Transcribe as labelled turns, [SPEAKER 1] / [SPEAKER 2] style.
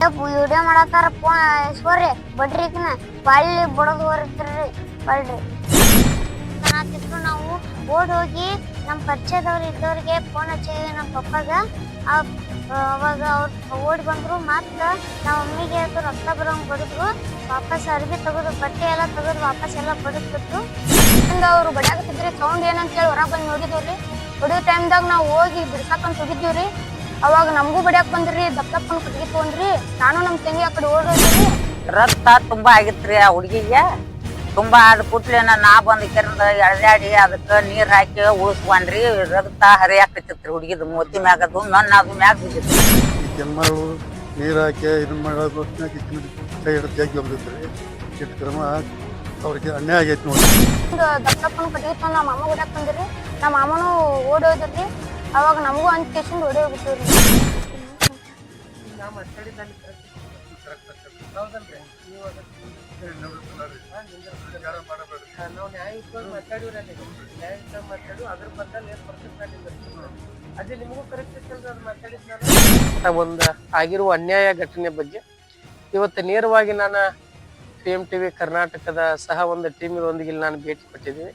[SPEAKER 1] Video ಮಾಡತ್ತಾರ ಸೋರಿ ಬಡ್ರಿಕ್ನ ಬಳ್ಳಿ ಬಡದು ಹೊರತ್ರಿ ಬಳ್ರಿ ಅನ್ನತ್ತಿದ್ರು. ನಾವು ಓಡ್ ಹೋಗಿ ನಮ್ಮ ಪರಿಚಯದವ್ರು ಇದ್ದವ್ರಿಗೆ ಫೋನ್ ಹಚ್ಚಿದ್ವಿ ನಮ್ಮ ಪಪ್ಪಾಗ. ಅವಾಗ ಅವ್ರು ಓಡಿ ಬಂದ್ರು. ಮತ್ತ ನಮ್ಮ ಮಮ್ಮಿಗೆ ರಕ್ತ ಬರೋಂಗ್ ಬಡಿದ್ರು. ವಾಪಸ್ ಅರ್ಬಿ ತೆಗೆದು ಬಟ್ಟೆ ಎಲ್ಲ ತೆಗೆದು ವಾಪಸ್ ಎಲ್ಲ ಬಡಿಸ್ಬಿಟ್ರು. ಅವ್ರು ಬಡಿಯಾಕತ್ತಿದ್ರಿ ಸೌಂಡ್ ಏನಂತ ಹೇಳಿ ಹೊರಗೆ ಬಂದು ನೋಡಿದ್ವಿ. ಹೊಡಿಯೋ ಟೈಮ್ದಾಗ ನಾವು ಹೋಗಿ ಬಿಡ್ಸಾಕಂತ ಹೋಗಿದ್ದೀವ್ರಿ. ಅವಾಗ ನಮಗೂ ಬಡಿಯಾಕ್ ಬಂದ್ರಿ. ದಪ್ಪನ ಕಟ್ಗಿ ತಗೊಂಡ್ರಿ. ನಾನು ನಮ್ಮ ತಂಗಿ ಆ ಕಡೆ ಓಡೋದ್ರಿ.
[SPEAKER 2] ರಕ್ತ ತುಂಬಾ ಆಗಿತ್ರಿ ಆ ಹುಡುಗಿಗೆ. ತುಂಬಾ ಆದ ಕೂಡ್ಲೇನ ನಾ ಬಂದ್ ಕೆರಂದ ಎಳ್ದಾಡಿ ಅದಕ್ಕ ನೀರ್ ಹಾಕಿ ಉಳಿಸ್ಕೊಂಡ್ರಿ. ರಕ್ತ ಹರಿಯಾಕತ್ತಿತ್ರಿ ಹುಡುಗಿದ್ ಮೂತಿ ಮ್ಯಾಗದು ನನ್ನ ಅದು ಮ್ಯಾಗ ಬಿದ್ದಿತ್ತು.
[SPEAKER 3] ಕೆಮ್ಮಳು ನೀರ್ ಹಾಕಿ ಇದನ್ನ ಮಾಡೋದು ಕೈ ಹಿಡಿದು ಜಗ್ಗಿ ಬಂದಿದ್ರಿ. ಇಟ್ಟು ಕ್ರಮ ಅವ್ರಿಗೆ ಅನ್ಯಾಯ ಆಗೈತಿ ನೋಡಿ.
[SPEAKER 1] ದಪ್ಪನ ಕಟ್ಗಿ ತಗೊಂಡ್ ನಮ್ಮ ಮಾಮ ಓಡಾಕ್ ಬಂದ್ರಿ. ನಮ್ಮ ಮಾಮನು ಓಡೋದ್ರಿ. ಅವಾಗ ನಮಗೂ ಅಂತ ಕೇಸಿಂದ ಓಡಿ ಹೋಗ್ಬಿಟ್ಟಿವ್ರಿ.
[SPEAKER 4] ಒಂದು ಆಗಿರುವ ಅನ್ಯಾಯ ಘಟನೆ ಬಗ್ಗೆ ಇವತ್ತು ನೇರವಾಗಿ ನಾನು PMTV ಕರ್ನಾಟಕದ ಸಹ ಒಂದು ಟೀಮಿನೊಂದಿಗೆ ನಾನು ಭೇಟಿ ಕೊಟ್ಟಿದ್ದೀನಿ.